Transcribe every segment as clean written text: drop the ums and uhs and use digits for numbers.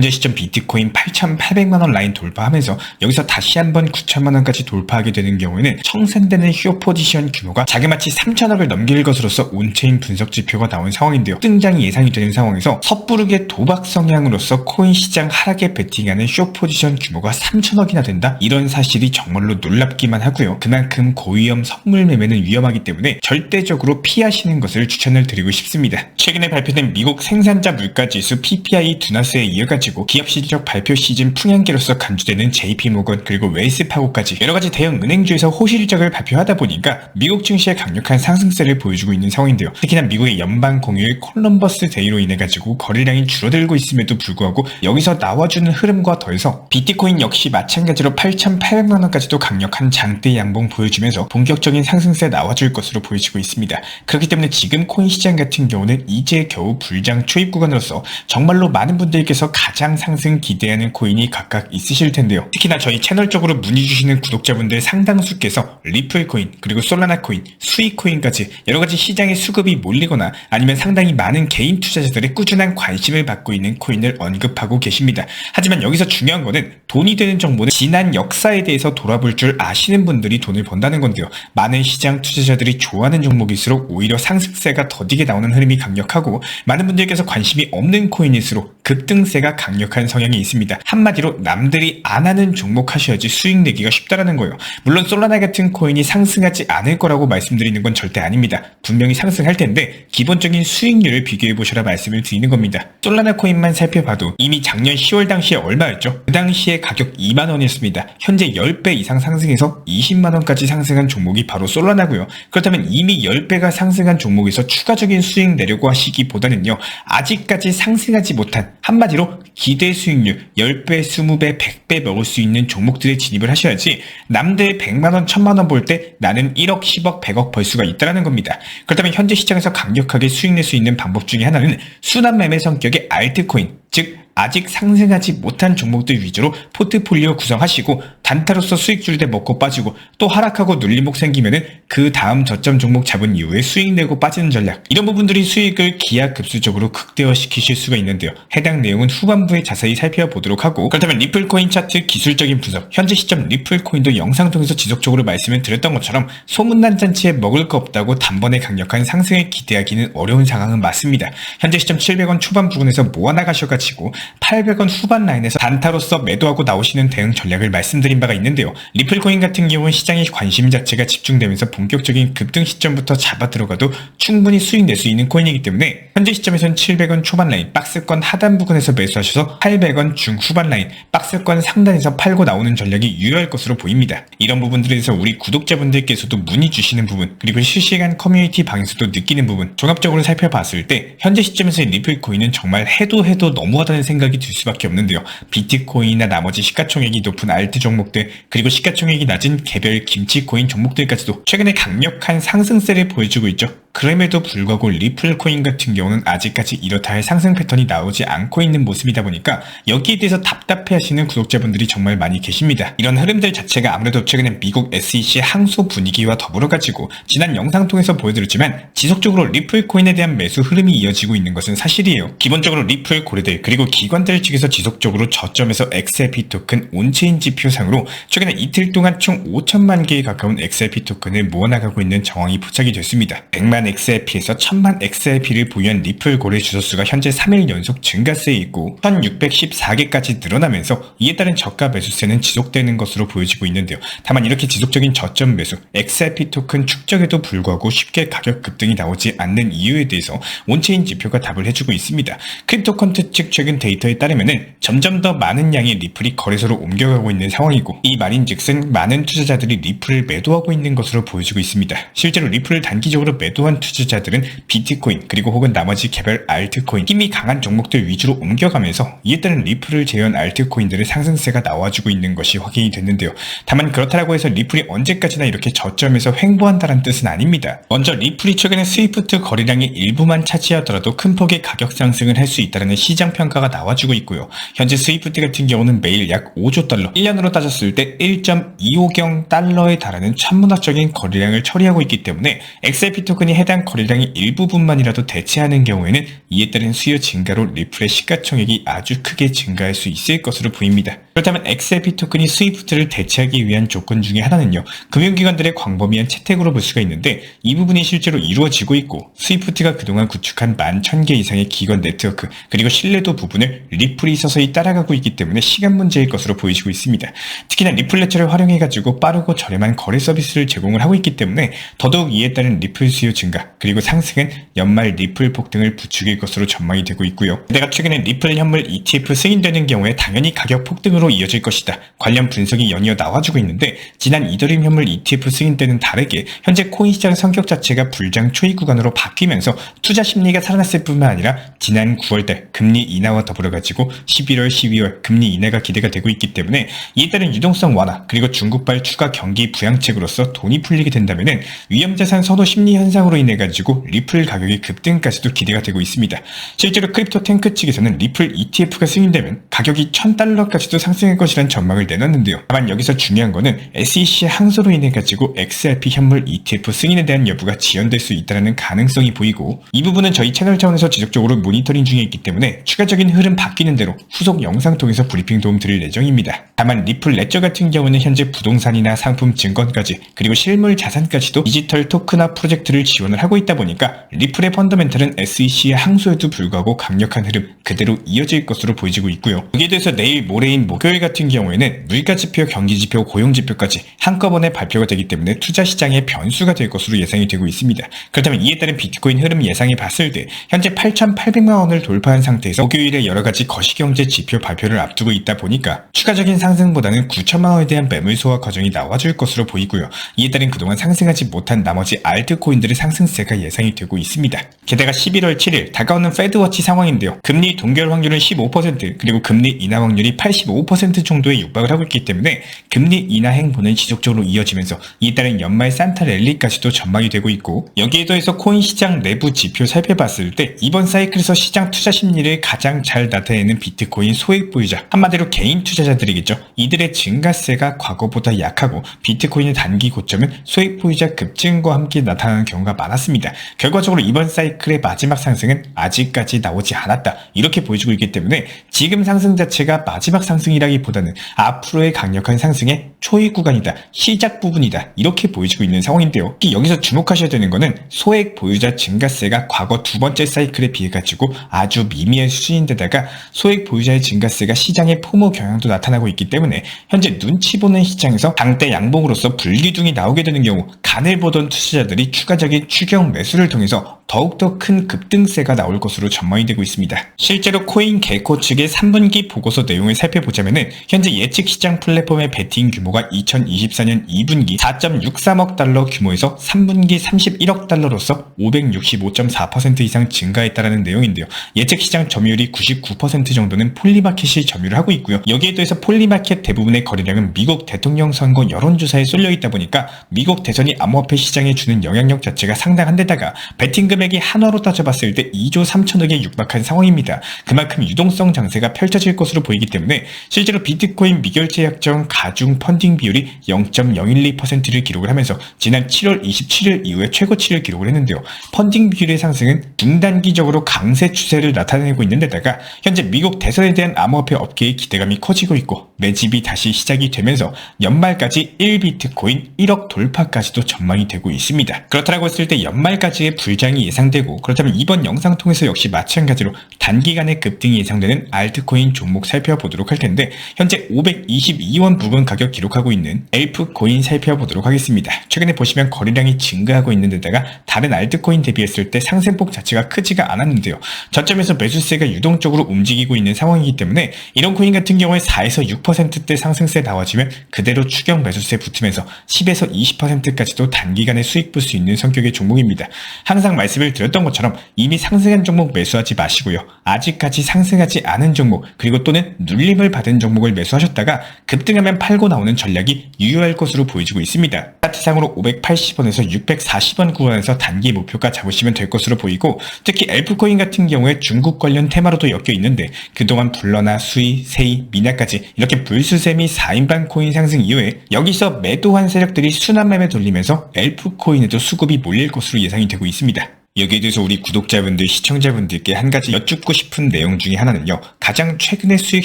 현재 시점 비트코인 8,800만원 라인 돌파하면서 여기서 다시 한번 9천만원까지 돌파하게 되는 경우에는 청산되는 쇼 포지션 규모가 자그마치 3천억을 넘길 것으로서 온체인 분석 지표가 나온 상황인데요. 등장이 예상이 되는 상황에서 섣부르게 도박 성향으로서 코인 시장 하락에 베팅하는 쇼 포지션 규모가 3천억이나 된다? 이런 사실이 정말로 놀랍기만 하고요. 그만큼 고위험 선물 매매는 위험하기 때문에 절대적으로 피하시는 것을 추천을 드리고 싶습니다. 최근에 발표된 미국 생산자 물가지수 PPI 둔화세에 이어가지고 기업 실적 발표 시즌 풍향기로서 간주되는 JP모건 그리고 웰스파고까지 여러가지 대형 은행주에서 호실적을 발표하다 보니까 미국 증시에 강력한 상승세를 보여주고 있는 상황인데요. 특히나 미국의 연방 공휴일 콜럼버스 데이로 인해가지고 거래량이 줄어들고 있음에도 불구하고 여기서 나와주는 흐름과 더해서 비트코인 역시 마찬가지로 8,800만원까지도 강력한 장대 양봉 보여주면서 본격적인 상승세 나와줄 것으로 보여지고 있습니다. 그렇기 때문에 지금 코인 시장 같은 경우는 이제 겨우 불장 초입 구간으로서 정말로 많은 분들께서 가장 상승 기대하는 코인이 각각 있으실 텐데요. 특히나 저희 채널 쪽으로 문의 주시는 구독자분들 상당수께서 리플 코인, 그리고 솔라나 코인, 수익 코인까지 여러가지 시장에 수급이 몰리거나 아니면 상당히 많은 개인 투자자들의 꾸준한 관심을 받고 있는 코인을 언급하고 계십니다. 하지만 여기서 중요한 거는 돈이 되는 정보는 지난 역사에 대해서 돌아볼 줄 아시는 분들이 돈을 번다는 건데요. 많은 시장 투자자들이 좋아하는 종목일수록 오히려 상승세가 더디게 나오는 흐름이 강력하고 많은 분들께서 관심이 없는 코인일수록 급등세가 강력한 성향이 있습니다. 한마디로 남들이 안 하는 종목 하셔야지 수익 내기가 쉽다라는 거예요. 물론 솔라나 같은 코인이 상승하지 않을 거라고 말씀드리는 건 절대 아닙니다. 분명히 상승할 텐데 기본적인 수익률을 비교해 보셔라 말씀을 드리는 겁니다. 솔라나 코인만 살펴봐도 이미 작년 10월 당시에 얼마였죠? 그 당시에 가격 2만원이었습니다. 현재 10배 이상 상승해서 20만원까지 상승한 종목이 바로 솔라나고요. 그렇다면 이미 10배가 상승한 종목에서 추가적인 수익 내려고 하시기보다는요, 아직까지 상승하지 못한, 한마디로 기대 수익률 10배, 20배, 100배 먹을 수 있는 종목들에 진입을 하셔야지 남들 100만원, 1000만원 볼 때 나는 1억, 10억, 100억 벌 수가 있다는 겁니다. 그렇다면 현재 시장에서 강력하게 수익 낼 수 있는 방법 중에 하나는 순환 매매 성격의 알트코인, 즉 아직 상승하지 못한 종목들 위주로 포트폴리오 구성하시고 단타로서 수익 줄 때 먹고 빠지고 또 하락하고 눌림목 생기면은 그 다음 저점 종목 잡은 이후에 수익 내고 빠지는 전략, 이런 부분들이 수익을 기하급수적으로 극대화시키실 수가 있는데요. 해당 내용은 후반부에 자세히 살펴보도록 하고, 그렇다면 리플코인 차트 기술적인 분석, 현재 시점 리플코인도 영상 통해서 지속적으로 말씀을 드렸던 것처럼 소문난 잔치에 먹을 거 없다고 단번에 강력한 상승을 기대하기는 어려운 상황은 맞습니다. 현재 시점 700원 초반 부근에서 모아나가셔가지고 800원 후반 라인에서 단타로서 매도하고 나오시는 대응 전략을 말씀드린 바가 있는데요. 리플코인 같은 경우는 시장의 관심 자체가 집중되면서 본격적인 급등 시점부터 잡아 들어가도 충분히 수익 낼 수 있는 코인이기 때문에 현재 시점에서는 700원 초반 라인 박스권 하단 부근에서 매수하셔서 800원 중후반 라인 박스권 상단에서 팔고 나오는 전략이 유효할 것으로 보입니다. 이런 부분들에 대해서 우리 구독자분들께서도 문의 주시는 부분, 그리고 실시간 커뮤니티 방에서도 느끼는 부분 종합적으로 살펴봤을 때 현재 시점에서의 리플코인은 정말 해도 너무하다는 생각이 들 수밖에 없는데요. 비트코인이나 나머지 시가총액이 높은 알트 종목들, 그리고 시가총액이 낮은 개별 김치코인 종목들까지도 최근에 강력한 상승세를 보여주고 있죠. 그럼에도 불구하고 리플코인 같은 경우는 아직까지 이렇다 할 상승 패턴이 나오지 않고 있는 모습이다 보니까 여기에 대해서 답답해하시는 구독자분들이 정말 많이 계십니다. 이런 흐름들 자체가 아무래도 최근에 미국 SEC 항소 분위기와 더불어 가지고 지난 영상 통해서 보여드렸지만 지속적으로 리플코인에 대한 매수 흐름이 이어지고 있는 것은 사실이에요. 기본적으로 리플 고래들 그리고 기관들 측에서 지속적으로 저점에서 XRP 토큰 온체인 지표상으로 최근에 이틀 동안 총 5천만 개에 가까운 XRP 토큰을 모아나가고 있는 정황이 포착이 됐습니다. 100만 XRP에서 1000만 XRP를 보유한 리플 고래 주소수가 현재 3일 연속 증가세에 있고 1614개까지 늘어나면서 이에 따른 저가 매수세는 지속되는 것으로 보여지고 있는데요. 다만 이렇게 지속적인 저점 매수, XRP 토큰 축적에도 불구하고 쉽게 가격 급등이 나오지 않는 이유에 대해서 온체인 지표가 답을 해주고 있습니다. 크립토컨트 측 최근 데이터에 따르면은 점점 더 많은 양의 리플이 거래소로 옮겨가고 있는 상황이고, 이 말인즉슨 많은 투자자들이 리플을 매도하고 있는 것으로 보여지고 있습니다. 실제로 리플을 단기적으로 매도한 투자자들은 비트코인 그리고 혹은 나머지 개별 알트코인, 힘이 강한 종목들 위주로 옮겨가면서 이에 따른 리플을 제외한 알트코인들의 상승세가 나와주고 있는 것이 확인이 됐는데요. 다만 그렇다고 해서 리플이 언제까지나 이렇게 저점에서 횡보한다는 뜻은 아닙니다. 먼저 리플이 최근에 스위프트 거래량의 일부만 차지하더라도 큰 폭의 가격 상승을 할 수 있다는 시장 평가가 나와주고 있고요. 현재 스위프트 같은 경우는 매일 약 5조 달러, 1년으로 따졌을 때 1.25경 달러에 달하는 천문학적인 거래량을 처리하고 있기 때문에 XRP 토큰이 해당 거래량의 일부분만이라도 대체하는 경우에는 이에 따른 수요 증가로 리플의 시가총액이 아주 크게 증가할 수 있을 것으로 보입니다. 그렇다면 XRP 토큰이 스위프트를 대체하기 위한 조건 중에 하나는요, 금융기관들의 광범위한 채택으로 볼 수가 있는데 이 부분이 실제로 이루어지고 있고 스위프트가 그동안 구축한 11,000개 이상의 기관 네트워크 그리고 신뢰도 부분을 리플이 서서히 따라가고 있기 때문에 시간 문제일 것으로 보이시고 있습니다. 특히나 리플레처를 활용해가지고 빠르고 저렴한 거래 서비스를 제공을 하고 있기 때문에 더더욱 이에 따른 리플 수요 증가 그리고 상승은 연말 리플 폭등을 부추길 것으로 전망이 되고 있고요. 게다가 최근에 리플 현물 ETF 승인되는 경우에 당연히 가격 폭등으로 이어질 것이다. 관련 분석이 연이어 나와주고 있는데 지난 이더리움 현물 ETF 승인 때는 다르게 현재 코인 시장 성격 자체가 불장 초이 구간으로 바뀌면서 투자 심리가 살아났을 뿐만 아니라 지난 9월달 금리 인하와 더불어가지고 11월, 12월 금리 인하가 기대가 되고 있기 때문에 이에 따른 유동성 완화 그리고 중국발 추가 경기 부양책으로서 돈이 풀리게 된다면은 위험자산 선호 심리 현상으로 인해가지고 리플 가격의 급등까지도 기대가 되고 있습니다. 실제로 크립토 탱크 측에서는 리플 ETF가 승인되면 가격이 $1,000까지도 상승할 것이라는 전망을 내놨는데요. 다만 여기서 중요한 거는 SEC의 항소로 인해가지고 XRP 현물 ETF 승인에 대한 여부가 지연될 수 있다는 가능성이 보이고 이 부분은 저희 채널 차원에서 지속적으로 모니터링 중에 있기 때문에 추가적인 흐름 바뀌는 대로 후속 영상 통해서 브리핑 도움 드릴 예정입니다. 다만 리플 레저 같은 경우는 현재 부동산이나 상품 증권까지 그리고 실물 자산까지도 디지털 토큰화 프로젝트를 지원을 하고 있다 보니까 리플의 펀더멘털은 SEC의 항소에도 불구하고 강력한 흐름 그대로 이어질 것으로 보여지고 있고요. 여기에 대해서 내일 모레인 목요일 같은 경우에는 물가지표, 경기지표, 고용지표까지 한꺼번에 발표가 되기 때문에 투자시장의 변수가 될 것으로 예상이 되고 있습니다. 그렇다면 이에 따른 비트코인 흐름 예상이 봤을 때 현재 8,800만 원을 돌파한 상태에서 목요일에 여러가지 거시경제 지표 발표를 앞두고 있다 보니까 추가적인 상승보다는 9천만 원에 대한 매물 소화 과정이 나와줄 것으로 보이고요. 이에 따른 그동안 상승하지 못한 나머지 알트코인들의 상승세가 예상이 되고 있습니다. 게다가 11월 7일 다가오는 페드워치 상황인데요. 금리 동결 확률은 15% 그리고 금리 인하 확률이 85% 정도에 육박을 하고 있기 때문에 금리 인하 행보는 지속적으로 이어지면서 이에 따른 연말 산타 랠리까지도 전망이 되고 있고 여기에 더해서 코인 시장 내부 지표 살펴봤을 때 이번 사이클에서 시장 투자 심리를 가장 잘 나타내는 비트코인 소액 보유자 한마디로 개인 투자자들이겠죠. 이들의 증가세가 과거보다 약하고 비트코인의 단기 고점은 소액 보유자 급증과 함께 나타나는 경우가 많았습니다. 결과적으로 이번 사이클의 마지막 상승은 아직까지 나오지 않았다 이렇게 보여주고 있기 때문에 지금 상승 자체가 마지막 상승이라기보다는 앞으로의 강력한 상승의 초이 구간이다, 시작 부분이다 이렇게 보여주고 있는 상황인데요. 여기서 주목하셔야 되는 거는 소액 보유자 증가세가 과거 두 번째 사이클에 비해 가지고 아주 미미한 수준인데다가 소액 보유자의 증가세가 시장의 포모 경향도 나타나고 있기 때문에 현재 눈치 보는 시장에서 당대 양봉으로서 불기둥이 나오게 되는 경우 간을 보던 투자자들이 추가적인 추경 매수를 통해서 더욱더 큰 급등세가 나올 것으로 전망이 되고 있습니다. 실제로 코인 개코 측의 3분기 보고서 내용을 살펴보자면 현재 예측 시장 플랫폼의 베팅 규모가 2024년 2분기 4.63억 달러 규모에서 3분기 31억 달러로서 565.4% 이상 증가했다는 내용인데요. 예측 시장 점유율이 99% 정도는 폴리마켓이 점유를 하고 있고요. 여기에 더해서 폴리마켓 대부분의 거래량은 미국 대통령 선거 여론조사에 쏠려 있다 보니까 미국 대선이 암호화폐 시장에 주는 영향력 자체가 상당한 데다가 베팅 금액이 한화로 따져봤을 때 2조 3천억에 육박한 상황입니다. 그만큼 유동성 장세가 펼쳐질 것으로 보이기 때문에 실제로 비트코인 미결제 약정 가중 펀딩 비율이 0.012%를 기록을 하면서 지난 7월 27일 이후에 최고치를 기록을 했는데요. 펀딩 비율의 상승은 중단기적으로 강세 추세를 나타내고 있는 데다가 현재 미국 대선에 대한 암호화폐 업계의 기대감이 커지고 있고 매집이 다시 시작이 되면서 연말까지 1비트코인 1억 돌파까지도 전망이 되고 있습니다. 그렇다고 했을 때 연말까지의 불장이 예상되고 그렇다면 이번 영상 통해서 역시 마찬가지로 단기간의 급등이 예상되는 알트코인 종목 살펴보도록 할 텐데 현재 522원 부근 가격 기록하고 있는 엘프코인 살펴보도록 하겠습니다. 최근에 보시면 거래량이 증가하고 있는 데다가 다른 알트코인 대비했을 때 상승폭 자체가 크지가 않았는데요. 저점에서 매수세가 유동적으로 움직이고 있는 상황이기 때문에 이런 코인 같은 경우에 4에서 6%대 상승세 나와지면 그대로 추격 매수세 붙으면서 10에서 20%까지도 단기간에 수익 볼 수 있는 성격의 종목입니다. 항상 말씀을 드렸던 것처럼 이미 상승한 종목 매수하지 마시고요. 아직까지 상승하지 않은 종목 그리고 또는 눌림을 받은 종목을 매수하셨다가 급등하면 팔고 나오는 전략이 유효할 것으로 보여지고 있습니다. 차트상으로 580원에서 640원 구간에서 단기 목표가 잡으시면 될 것으로 보이고 특히 엘프코인 같은 경우에 중국 관련 테마로도 엮여 있는데 그동안 불러나 수의, 세이, 미나까지 이렇게 이후에 불수세미 4인방 코인 상승 이후에 여기서 매도한 세력들이 순환매매 돌리면서 엘프 코인에도 수급이 몰릴 것으로 예상이 되고 있습니다. 여기에 대해서 우리 구독자분들, 시청자분들께 한 가지 여쭙고 싶은 내용 중에 하나는요. 가장 최근에 수익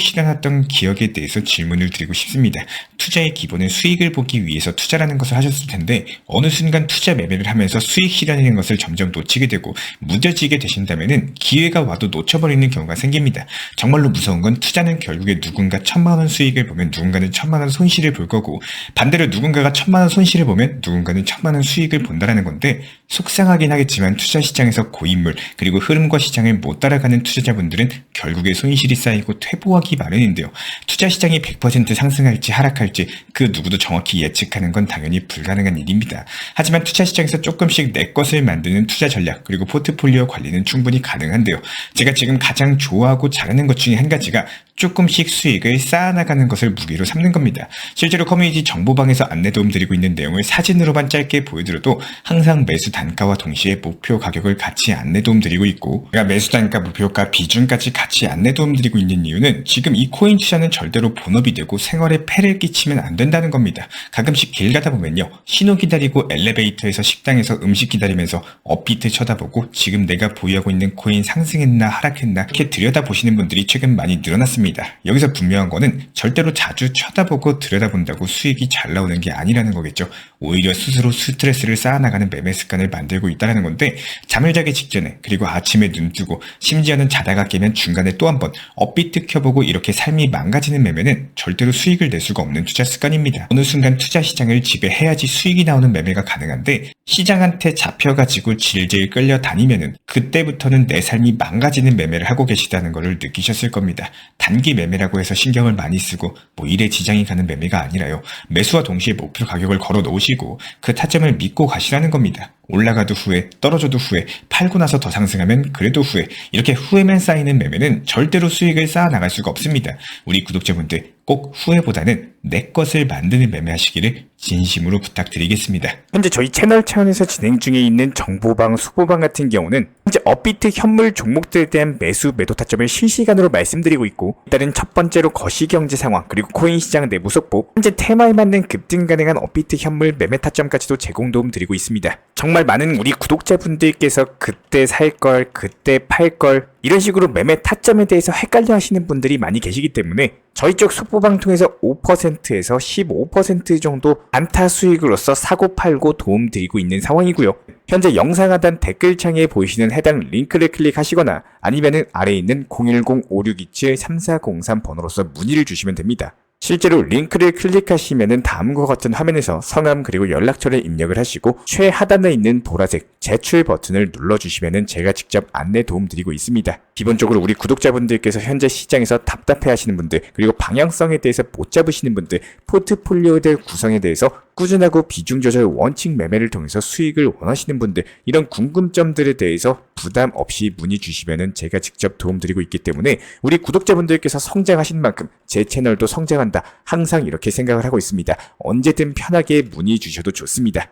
실현했던 기억에 대해서 질문을 드리고 싶습니다. 투자의 기본은 수익을 보기 위해서 투자라는 것을 하셨을 텐데 어느 순간 투자 매매를 하면서 수익 실현이라는 것을 점점 놓치게 되고 무뎌지게 되신다면은 기회가 와도 놓쳐버리는 경우가 생깁니다. 정말로 무서운 건 투자는 결국에 누군가 1000만원 수익을 보면 누군가는 1000만원 손실을 볼 거고 반대로 누군가가 1000만원 손실을 보면 누군가는 1000만원 수익을 본다라는 건데 속상하긴 하겠지만 투자 시장에서 고인물 그리고 흐름과 시장을 못 따라가는 투자자분들은 결국에 손실이 쌓이고 퇴보하기 마련인데요. 투자 시장이 100% 상승할지 하락할지 그 누구도 정확히 예측하는 건 당연히 불가능한 일입니다. 하지만 투자 시장에서 조금씩 내 것을 만드는 투자 전략 그리고 포트폴리오 관리는 충분히 가능한데요. 제가 지금 가장 좋아하고 잘하는 것 중에 한 가지가 조금씩 수익을 쌓아나가는 것을 무기로 삼는 겁니다. 실제로 커뮤니티 정보방에서 안내 도움 드리고 있는 내용을 사진으로만 짧게 보여드려도 항상 매수 단가와 동시에 목표 가격을 같이 안내 도움 드리고 있고 제가 매수 단가, 목표가, 비중까지 같이 안내 도움 드리고 있는 이유는 지금 이 코인 투자는 절대로 본업이 되고 생활에 폐를 끼치면 안 된다는 겁니다. 가끔씩 길 가다 보면요. 신호 기다리고 엘리베이터에서 식당에서 음식 기다리면서 업비트 쳐다보고 지금 내가 보유하고 있는 코인 상승했나 하락했나 이렇게 들여다보시는 분들이 최근 많이 늘어났습니다. 여기서 분명한 거는 절대로 자주 쳐다보고 들여다본다고 수익이 잘 나오는 게 아니라는 거겠죠. 오히려 스스로 스트레스를 쌓아나가는 매매 습관을 만들고 있다는 건데 잠을 자기 직전에 그리고 아침에 눈 뜨고 심지어는 자다가 깨면 중간에 또 한 번 업비트 켜보고 이렇게 삶이 망가지는 매매는 절대로 수익을 낼 수가 없는 투자 습관입니다. 어느 순간 투자 시장을 지배해야지 수익이 나오는 매매가 가능한데 시장한테 잡혀가지고 질질 끌려다니면은 그때부터는 내 삶이 망가지는 매매를 하고 계시다는 것을 느끼셨을 겁니다. 단기 매매라고 해서 신경을 많이 쓰고 뭐 일에 지장이 가는 매매가 아니라요. 매수와 동시에 목표 가격을 걸어 놓으시고 그 타점을 믿고 가시라는 겁니다. 올라가도 후회, 떨어져도 후회, 팔고 나서 더 상승하면 그래도 후회. 이렇게 후회만 쌓이는 매매는 절대로 수익을 쌓아 나갈 수가 없습니다. 우리 구독자분들 꼭 후회보다는 내 것을 만드는 매매하시기를 진심으로 부탁드리겠습니다. 현재 저희 채널 차원에서 진행 중에 있는 정보방, 수보방 같은 경우는 현재 업비트 현물 종목들에 대한 매수, 매도 타점을 실시간으로 말씀드리고 있고 일단은 첫 번째로 거시경제 상황 그리고 코인 시장 내부 속보, 현재 테마에 맞는 급등 가능한 업비트 현물 매매 타점까지도 제공 도움 드리고 있습니다. 정말 많은 우리 구독자분들께서 그때 살 걸, 그때 팔 걸 이런 식으로 매매 타점에 대해서 헷갈려 하시는 분들이 많이 계시기 때문에 저희 쪽 속보방 통해서 5%에서 15% 정도 안타 수익으로서 사고 팔고 도움 드리고 있는 상황이고요. 현재 영상 하단 댓글창에 보이시는 해당 링크를 클릭하시거나 아니면은 아래에 있는 010-5627-3403 번호로서 문의를 주시면 됩니다. 실제로 링크를 클릭하시면은 다음과 같은 화면에서 성함 그리고 연락처를 입력을 하시고 최하단에 있는 보라색 제출 버튼을 눌러주시면은 제가 직접 안내 도움 드리고 있습니다. 기본적으로 우리 구독자분들께서 현재 시장에서 답답해 하시는 분들 그리고 방향성에 대해서 못 잡으시는 분들 포트폴리오들 구성에 대해서 꾸준하고 비중 조절 원칙 매매를 통해서 수익을 원하시는 분들 이런 궁금점들에 대해서 부담 없이 문의 주시면은 제가 직접 도움 드리고 있기 때문에 우리 구독자분들께서 성장하신 만큼 제 채널도 성장한다. 항상 이렇게 생각을 하고 있습니다. 언제든 편하게 문의 주셔도 좋습니다.